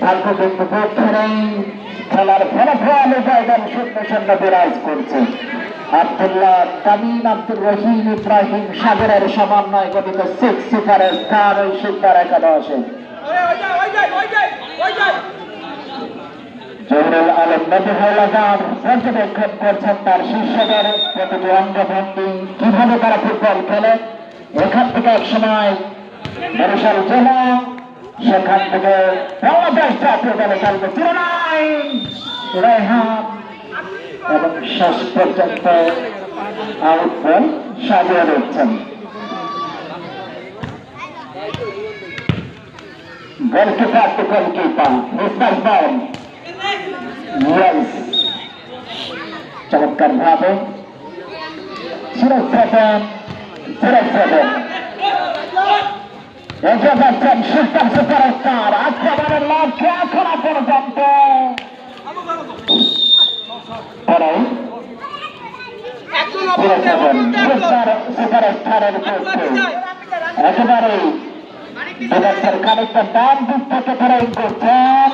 ফাল্গুন ধরেই খেলার ফলাফল উপায়দান 0-0 বিরাজ করছে। আব্দুল্লাহ তামিম, আব্দুর রহিম, ইব্রাহিম সাগরের সমন্বয় গঠিত 6 সুপারের স্থান ওই সুপার একাদশে। জহুরুল আলম নবী হাওলাদার পর্যবেক্ষণ করছেন তার শিষ্যদের প্রতিটি অঙ্গভঙ্গি, কিভাবে তারা ফুটবল খেলে। এখান থেকে এক সময় বরিশাল জেলা, সেখান থেকে বাংলাদেশ জাতীয় দলে খেলবে চিরনাইন রেহান এবং শেষ পর্যন্ত আউট বল সাজিয়ে দিচ্ছেন। গোলকিপার টু গোলকিপার মিস্টার বল চমৎকার ভাবে 0-7 এগিয়ে যাচ্ছেন সুপার সুপারস্টার। আক্রমণের লক্ষ্যে এখনো পর্যন্ত সুপারস্টারের পক্ষে একেবারেই বিপক্ষের খানিকটা ডান দিক থেকে ধরেই করছেন।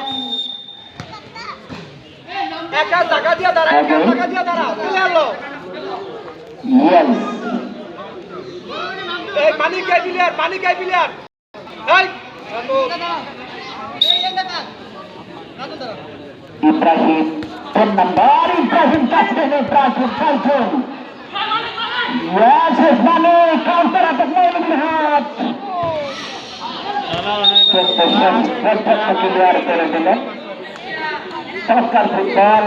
ইব্রাহিম 10 নম্বর, ইব্রাহিম ক্যাপ্টেন, ইব্রাহিম ফাল্গুন কাউন্টার অ্যাটাক হাত ক্লিয়ার করে দিলেন। চমৎকার ফুটবল,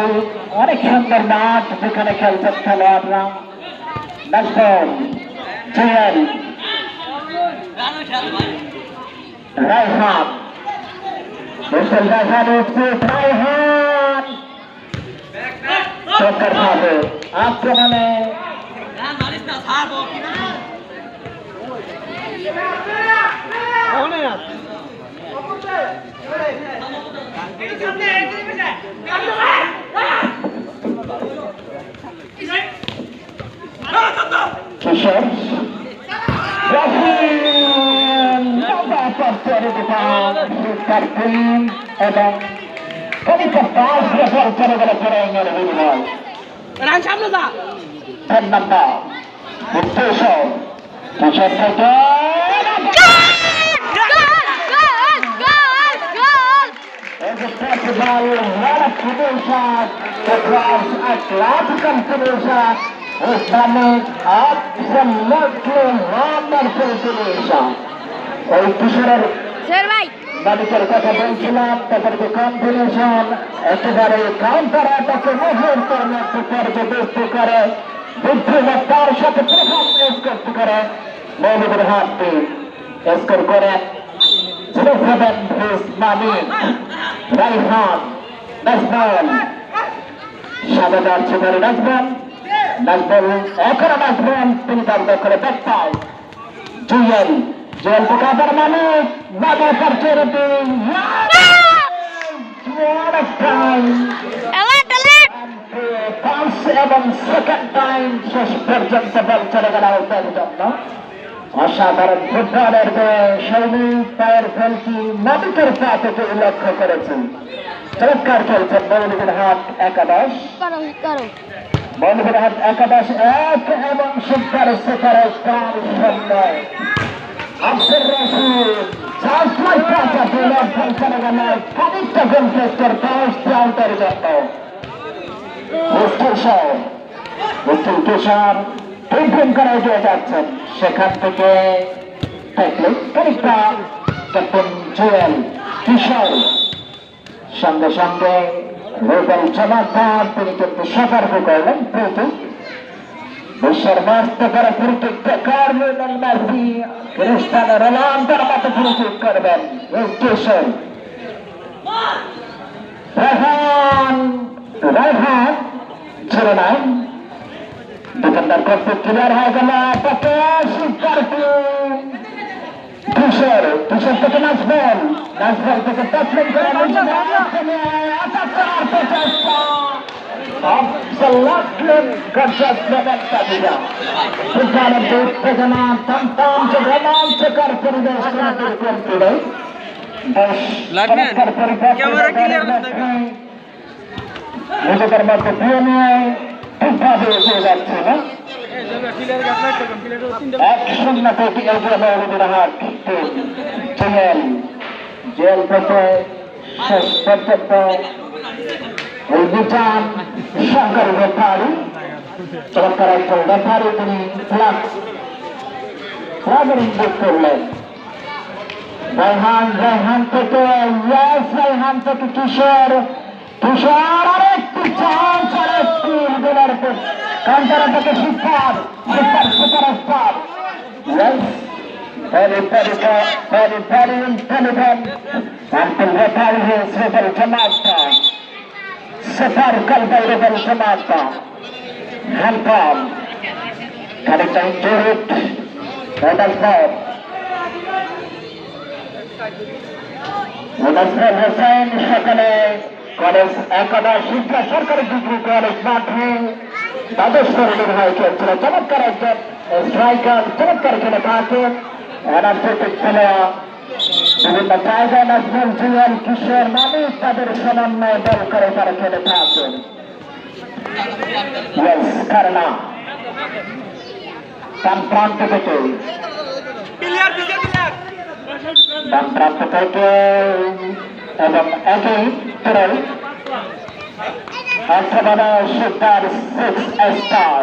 অনেক সুন্দর মাঠ যেখানে খেলছেন খেলোয়াড়রা। নাজবল জুয়েল রায়হান, রায়হান উঠছে, রায়হান চমৎকার ভাবে আক্রমণে কিশোর এবং কবিতা পাঁচ বছর চলে গেল ফেরাইনের বিনিময়। 10 নম্বর কিশোর, কিশোর থেকে what a finition, it was a classical finisher, Islamic absolutely wonderful finisher. ওই কিশোরের মালিকের কথা বলছিলাম, তাদেরকে কম্বিনেশন একেবারে কাউন্টার অ্যাটাকে মুহূর্তের মধ্যে পর্যবেক্ষণ করে বুদ্ধিমত্তার সাথে পারফরমেন্স করতে করে মৌলভীর হাতটি স্কোর করে 0-7 মালিক রায়হান। নাজবল সাদা যাচ্ছে করে নাজবল, নাজবল এখনো নাজবল, তিনি তার দখলে ব্যাট পায়। জুয়েল, জুয়েল থেকে আবার মালিক, মালিক অপরচুনিটি এবং সেকেন্ড টাইম শেষ পর্যন্ত বল চলে গেল আউটের জন্য। অসাধারণ ফুটবলের সৈনিক পায়ের ফেলকি মালিকের পা থেকে লক্ষ্য করেছেন। চমৎকার খেলছেন মৌলভীর হাট একাদশ। মৌলভীর হাট একাদশ 1 এবং super super star 0। Abdur Rashid just like that ball চলে গেল খানিকটা গোল পোস্টের পাশ আউটের জন্য। মুস্তুল কিশোর টিম করে এগিয়ে যাচ্ছেন, সেখান থেকে খানিকটা ক্যাপ্টেন জুয়েল কিশোর সঙ্গে সঙ্গে রুবেল চমৎকার, তিনি কিন্তু সতর্ক করলেন প্রীতি বিশ্বের মস্ত করে ফ্রিকিক টেকার লিওনেল মেসি, ক্রিস্টিয়ানো রোনালদোর মতো ফ্রিকিক করবেন কিশোর। রায়হান 0-9, ডিফেন্ডার করতে ক্লিয়ার হয়ে গেল কিশোর, কিশোর থেকে নাজবল, নাজবল থেকে ট্যাকলিং করে উত্তেজনা রোমাঞ্চকর পরিবেশ নিজেদের মধ্যে দিয়ে নিয়ে ঠিকভাবে এগিয়ে যাচ্ছে না 1-0 কোটি হাট জেল থেকে শেষ পর্যন্ত এই বিচার সরকারি ব্যাপারী চমৎকার একজন ব্যাপারী তিনি ফ্লাগের ইঙ্গিত করলেন রায়হান থেকে রায়হান থেকে কিশোর আরেকটি চান্স আরেকটি গোলের কাউন্টার থেকে super superstar very intelligent until referee is Rebel Jamaica. Safar Kalbai Rebel Jamaica. Hand palm. Coming down to it. Wedersford Hossain সকালে কলেজ একাদশ শিক্ষা সরকারি ডিগ্রি কলেজ মাঠে দ্বাদশ শ্রেণীর হয়ে খেলছিল চমৎকার একজন স্ট্রাইকার চমৎকার খেলে থাকে এনার্জেটিক খেলোয়া বিভিন্ন জায়গায় ন্যাশনাল জুয়েল কিশোর মানুষ তাদের সমন্বয় দল করে তারা খেলে থাকেন কারণা ডান প্রান্ত থেকে ডান প্রান্ত থেকে এবং একই তরল অর্থবাদা সুপার 6 স্টার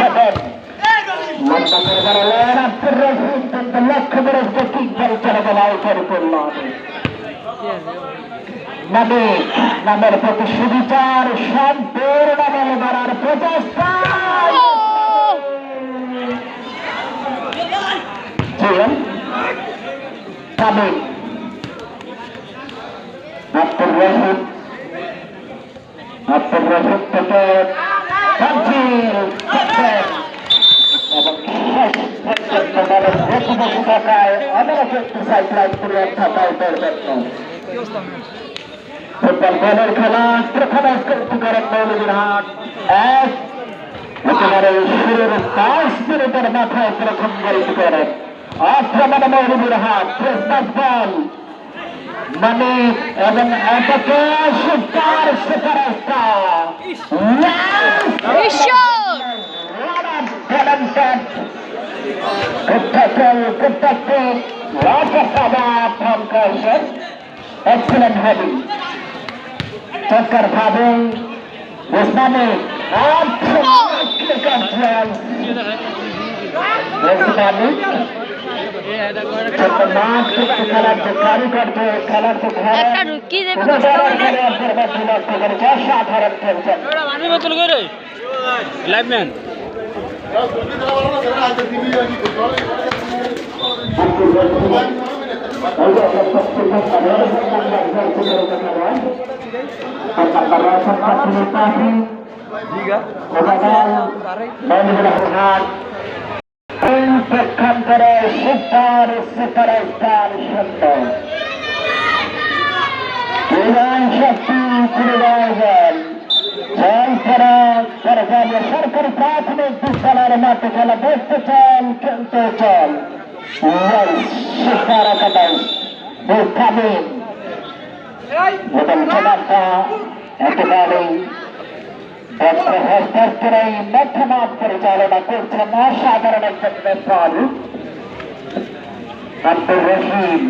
7 লক্ষ্য করে কিকবল চলে গেল আউটের করলাম নামের প্রতি সুবিচার সম্পূর্ণ বল করার প্রচেষ্টা আব্দুর রশিদ থেকে ফুটবল বলের খেলা প্রথম স্কোরটি করেন মৌলভীরহাট একেবারে শুরুর 5 মিনিটের মাথায় প্রথম গোলটি করেন আক্রমণে মৌলভীরহাট ক্রিসমাস বল মানিক এবং এটাকে সুপার excellent heading চক্কর ভাবে ওসমানে খেলার যে কারিগর খেলার যে সাধারণ খেলছেন পক্ষান্তরে সুপার সুপারস্টার সুন্দর শক্তি সরকারি প্রাথমিক বিদ্যালয়ের মাঠে খেলা দেখতে চল খেলতে চল সুপার একাদশ একেবারেই মধ্যমাঠ পরিচালনা করছেন অসাধারণ একজন রেফারি আব্দুর রশিদ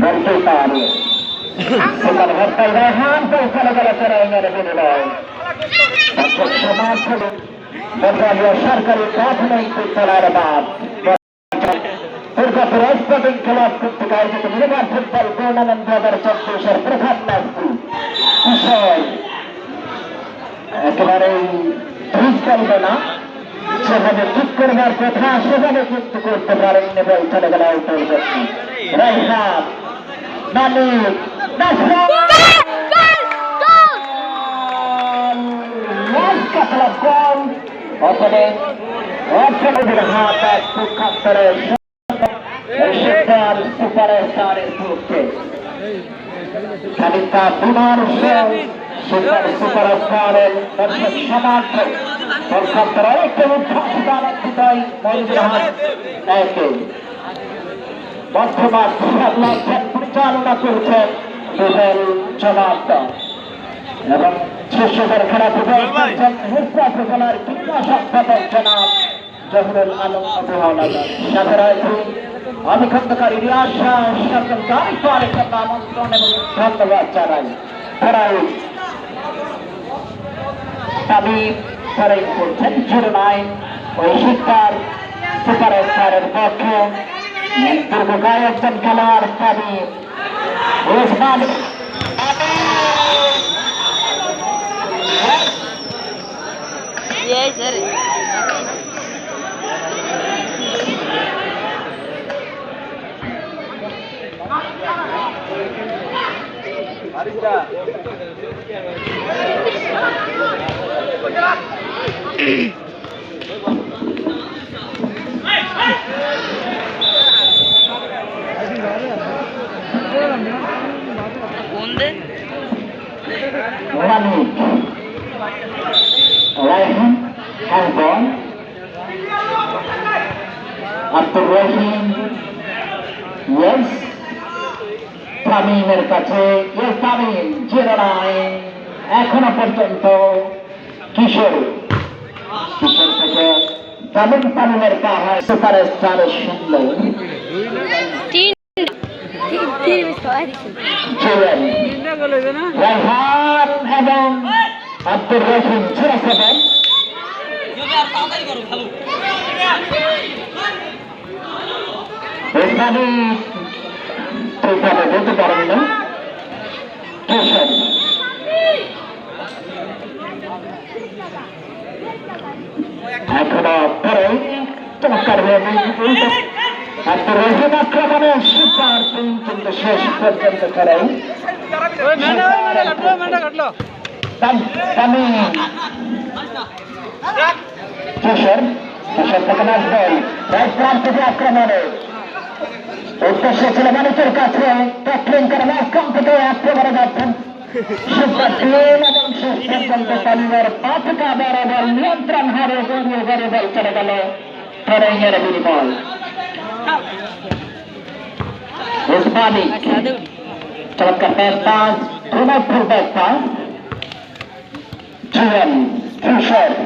বলতে পারে রেহান চলে গেল সমাজ সরকারি প্রাথমিক বিদ্যালয়ের মাঠ দুর্গাপুর স্পোর্টিং ক্লাব কর্তৃক আয়োজিত মিনিমাম ফুটবল টুর্নামেন্ট 2024 প্রথম ম্যাচটি বিষয় একেবারেই ঠিক চলবে না সেভাবে ঠিক করবার কথা সেভাবে কিন্তু করতে পারেননি বল চলে গেল আউটের জন্য রাইহান মানিক গোল ওপেনিং হাত এক পক্ষান্তরে সুপারস্টারের পক্ষে খানিকটা বিমান সুপারস্টারের দর্শক সমর্থক কলকাতার আরেকটি উদ্ভাসিতার বিদায় ময়ূরহাট একে বর্তমান পরিচালনা করছেন রুবেল জনাব এবং শিষ্যদের খেলা বিদায় করছেন হিজরা উপজেলার ক্রীড়া সম্পাদক জনাব জহুরুল আলম আবু হাওলাদার। সাথে রয়েছে আমি খন্দকার ইলিয়াস শাহ সকল দায়িত্ব আরেকজন আমন্ত্রণ এবং ধন্যবাদ জানাই। তারাই দাবি তারাই করছেন 09 ওই শিক্ষার সুপারস্টারের পক্ষে দীর্ঘকায় একজন খেলোয়াড় দাবি ওসমান আব্দুর রহিম তামিমের কাছে তামিম 09 এখনো পর্যন্ত কিশোর থেকে তামিমের পাহাড় সুপারস্টারের সুন্দর রায়হান এবং আব্দুর রহিম 07 বলতে পারেন না এখনো পরে চমৎকার আব্দুর রহিম আক্রমণের সুপার কিন্তু শেষ পর্যন্ত করেন কিশোর থেকে নাচবেন রাইট প্রান্ত থেকে আক্রমণে উদ্দেশ্য ছিল মানুষের কাছে ট্যাকলিং করে মাঝখান থেকে আক্রমণে যাচ্ছেন সুপার টিম এবং শেষ পর্যন্ত তামিমের পা থেকে আবার বল নিয়ন্ত্রণ হারে গড়িয়ে গড়িয়ে বল চলে গেল ট্রেনের বিনিময় উসমানী চমৎকার ব্যাক পাস ব্যাক পাস কিশোর